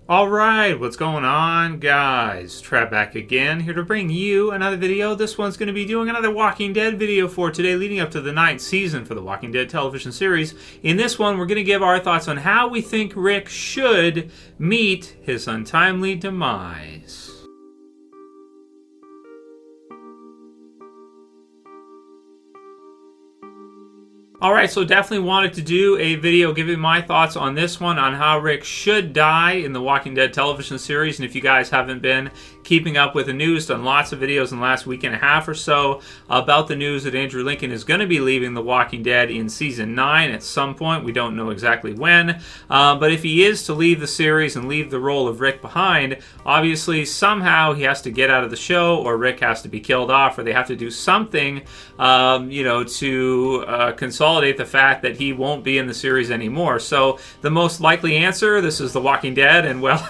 Alright, what's going on, guys? Trev back again, here to bring you another video. This one's going to be doing another Walking Dead video for today, leading up to the 9th season for the Walking Dead television series. In this one, we're going to give our thoughts on how we think Rick should meet his untimely demise. Alright, so definitely wanted to do a video giving my thoughts on this one, on how Rick should die in the Walking Dead television series. And if you guys haven't been keeping up with the news, done lots of videos in the last week and a half or so about the news that Andrew Lincoln is going to be leaving the Walking Dead in Season 9 at some point. We don't know exactly when. But if he is to leave the series and leave the role of Rick behind, obviously somehow he has to get out of the show, or Rick has to be killed off, or they have to do something, to consolidate the fact that he won't be in the series anymore. So the most likely answer, this is The Walking Dead, and well,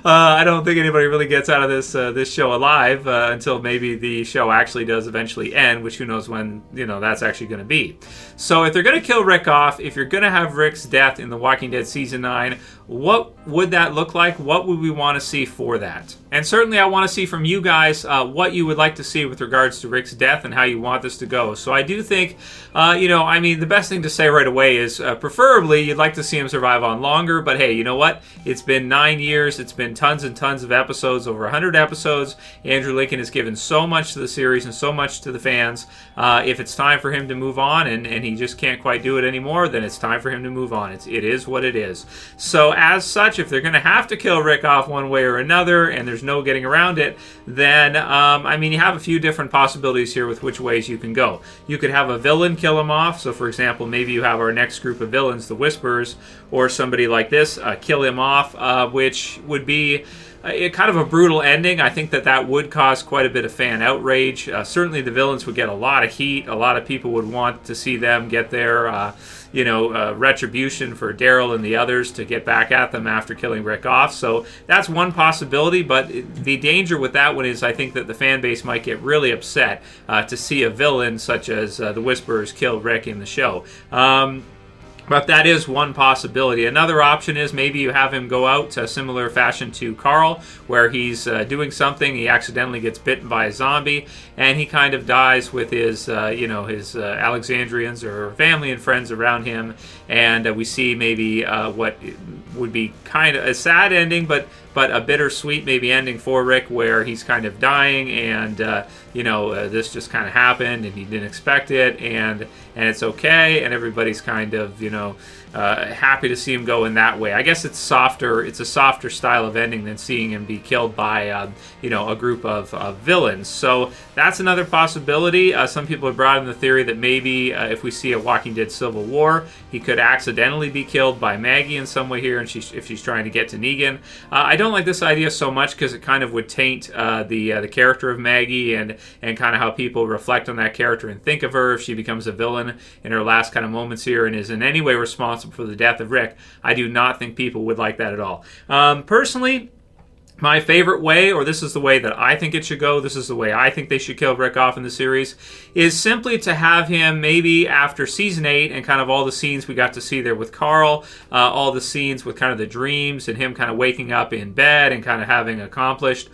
I don't think anybody really gets out of this show alive until maybe the show actually does eventually end, which who knows when that's actually going to be. So if they're going to kill Rick off, if you're going to have Rick's death in The Walking Dead Season 9, what would that look like? What would we want to see for that? And certainly I want to see from you guys what you would like to see with regards to Rick's death and how you want this to go. So I do think, the best thing to say right away is preferably you'd like to see him survive on longer, but hey, you know what? It's been 9 years. It's been tons and tons of episodes, over 100 episodes. Andrew Lincoln has given so much to the series and so much to the fans. If it's time for him to move on and he just can't quite do it anymore, then it's time for him to move on. It is what it is. So as such, if they're going to have to kill Rick off one way or another, and there's no getting around it, then, you have a few different possibilities here with which ways you can go. You could have a villain kill him off. So, for example, maybe you have our next group of villains, the Whisperers, or somebody like this, kill him off, which would be kind of a brutal ending. I think that would cause quite a bit of fan outrage. Certainly the villains would get a lot of heat. A lot of people would want to see them get their retribution for Daryl and the others to get back at them after killing Rick off. So that's one possibility, but the danger with that one is I think that the fan base might get really upset to see a villain such as the Whisperers kill Rick in the show. But that is one possibility. Another option is maybe you have him go out a similar fashion to Carl, where he's doing something, he accidentally gets bitten by a zombie, and he kind of dies with his Alexandrians or family and friends around him, and we see maybe what would be kind of a sad ending, but a bittersweet maybe ending for Rick, where he's kind of dying, and this just kind of happened, and he didn't expect it, and it's okay, and everybody's kind of happy to see him go in that way. I guess it's softer. It's a softer style of ending than seeing him be killed by a group of villains. So that's another possibility. Some people have brought in the theory that maybe if we see a Walking Dead Civil War, he could accidentally be killed by Maggie in some way here, and if she's trying to get to Negan. I don't like this idea so much because it kind of would taint the character of Maggie and kind of how people reflect on that character and think of her if she becomes a villain in her last kind of moments here and is in any way responsible for the death of Rick. I do not think people would like that at all. Personally, my favorite way, or this is the way that I think it should go, this is the way I think they should kill Rick off in the series, is simply to have him maybe after Season 8 and kind of all the scenes we got to see there with Carl, all the scenes with kind of the dreams and him kind of waking up in bed and kind of having accomplished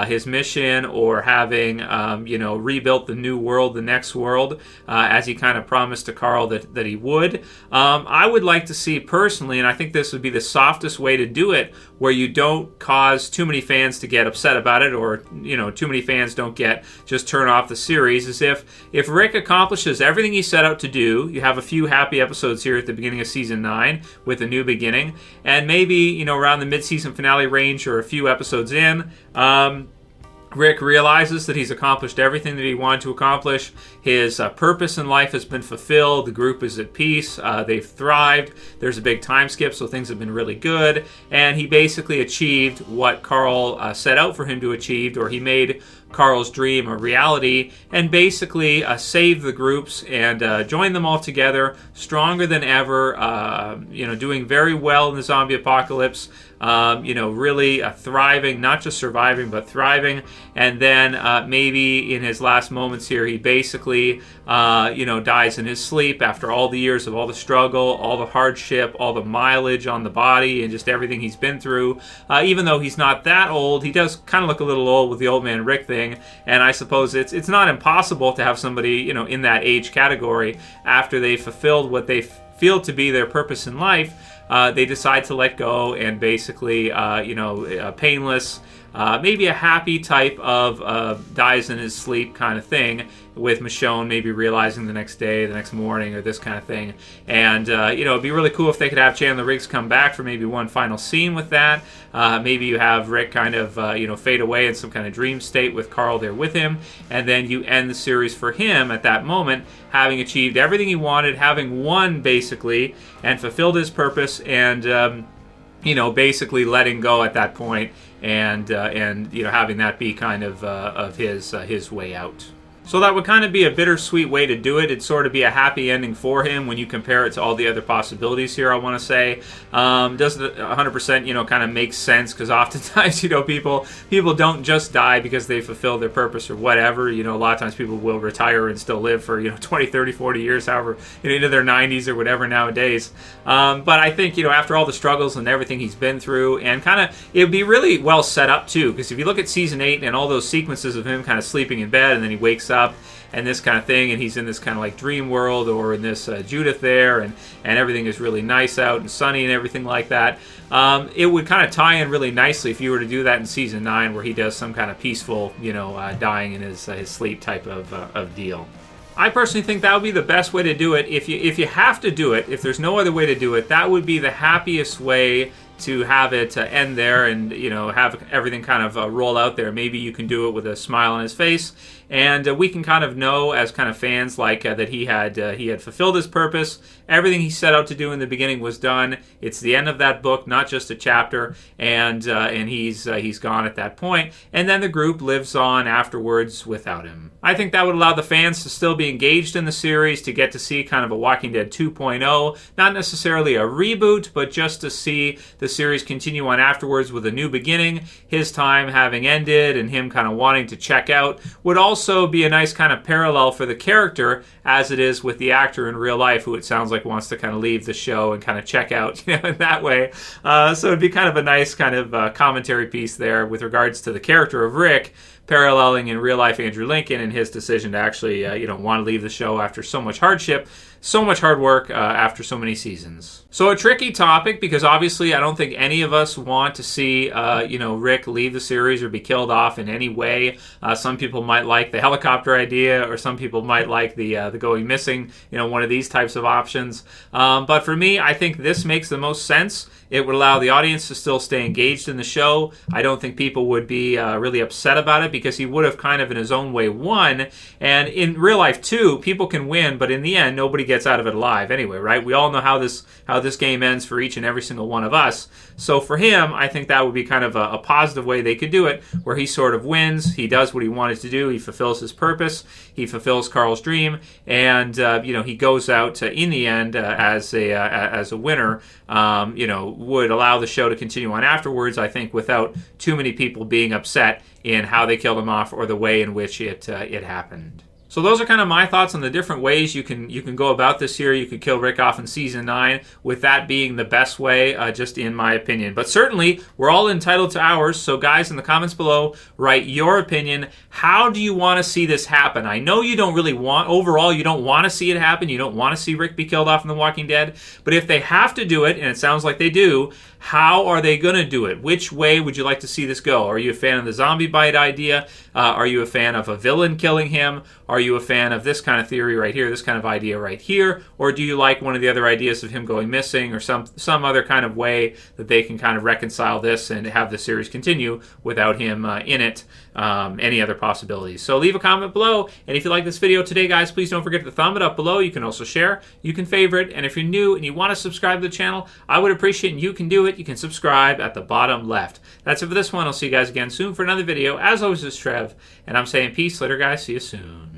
his mission, or having, rebuilt the new world, the next world, as he kind of promised to Carl that he would. I would like to see personally, and I think this would be the softest way to do it, where you don't cause too many fans to get upset about it, or too many fans don't just turn off the series, is if Rick accomplishes everything he set out to do. You have a few happy episodes here at the beginning of Season 9 with a new beginning, and maybe around the mid-season finale range or a few episodes in, Rick realizes that he's accomplished everything that he wanted to accomplish. His purpose in life has been fulfilled. The group is at peace. They've thrived. There's a big time skip, so things have been really good. And he basically achieved what Carl set out for him to achieve, or he made Carl's dream a reality, and basically save the groups and join them all together, stronger than ever, doing very well in the zombie apocalypse, really thriving, not just surviving, but thriving. And then maybe in his last moments here, he basically, dies in his sleep after all the years of all the struggle, all the hardship, all the mileage on the body, and just everything he's been through. Even though he's not that old, he does kind of look a little old with the old man Rick thing. And I suppose it's not impossible to have somebody, in that age category, after they fulfilled what they feel to be their purpose in life, they decide to let go and basically, painless, maybe a happy type of dies in his sleep kind of thing, with Michonne maybe realizing the next day, the next morning, or this kind of thing. And, it'd be really cool if they could have Chandler Riggs come back for maybe one final scene with that. Maybe you have Rick kind of, fade away in some kind of dream state with Carl there with him. And then you end the series for him at that moment, having achieved everything he wanted, having won, basically, and fulfilled his purpose, and, basically letting go at that point, and having that be kind of his way out. So that would kind of be a bittersweet way to do it. It'd sort of be a happy ending for him when you compare it to all the other possibilities here, I want to say. Doesn't 100%, kind of make sense, because oftentimes, people don't just die because they fulfill their purpose or whatever. A lot of times people will retire and still live for, 20, 30, 40 years, however, into their 90s or whatever nowadays. But I think, after all the struggles and everything he's been through, and kind of, it'd be really well set up too, because if you look at season 8 and all those sequences of him kind of sleeping in bed and then he wakes up, and this kind of thing, and he's in this kind of like dream world, or in this Judith there, and everything is really nice out and sunny and everything like that. It would kind of tie in really nicely if you were to do that in season 9, where he does some kind of peaceful, dying in his sleep type of deal. I personally think that would be the best way to do it. If you have to do it, if there's no other way to do it, that would be the happiest way to have it end there, and have everything kind of roll out there. Maybe you can do it with a smile on his face, and we can kind of know as kind of fans that he had fulfilled his purpose. Everything he set out to do in the beginning was done. It's the end of that book, not just a chapter, and he's gone at that point. And then the group lives on afterwards without him. I think that would allow the fans to still be engaged in the series, to get to see kind of a Walking Dead 2.0, not necessarily a reboot, but just to see the series continue on afterwards with a new beginning, his time having ended and him kind of wanting to check out, would also be a nice kind of parallel for the character, as it is with the actor in real life, who it sounds like wants to kind of leave the show and kind of check out, in that way. So it'd be kind of a nice kind of commentary piece there with regards to the character of Rick, paralleling in real life Andrew Lincoln and his decision to actually, want to leave the show after so much hardship, so much hard work after so many seasons. So a tricky topic, because obviously I don't think any of us want to see, Rick leave the series or be killed off in any way. Some people might like the helicopter idea, or some people might like the going missing, one of these types of options. But for me, I think this makes the most sense. It would allow the audience to still stay engaged in the show. I don't think people would be really upset about it, because he would have kind of in his own way won. And in real life too, people can win, but in the end, nobody gets out of it alive anyway, right? We all know how this game ends for each and every single one of us. So for him, I think that would be kind of a positive way they could do it, where he sort of wins, he does what he wanted to do, he fulfills his purpose, he fulfills Carl's dream, and he goes out in the end as a winner. Would allow the show to continue on afterwards, I think, without too many people being upset in how they killed him off or the way in which it happened. So those are kind of my thoughts on the different ways you can go about this here. You could kill Rick off in season 9, with that being the best way, just in my opinion. But certainly, we're all entitled to ours. So guys, in the comments below, write your opinion. How do you want to see this happen? I know you don't really overall, you don't want to see it happen. You don't want to see Rick be killed off in The Walking Dead. But if they have to do it, and it sounds like they do, how are they going to do it? Which way would you like to see this go? Are you a fan of the zombie bite idea? Are you a fan of a villain killing him? Are you a fan of this kind of theory right here, this kind of idea right here? Or do you like one of the other ideas of him going missing, or some other kind of way that they can kind of reconcile this and have the series continue without him in it? Any other possibilities? So leave a comment below. And if you like this video today, guys, please don't forget to thumb it up below. You can also share, you can favorite, and if you're new and you want to subscribe to the channel, I would appreciate it, and you can do it. You can subscribe at the bottom left. That's it for this one. I'll see you guys again soon for another video. As always, this is Trev, and I'm saying peace later, guys. See you soon.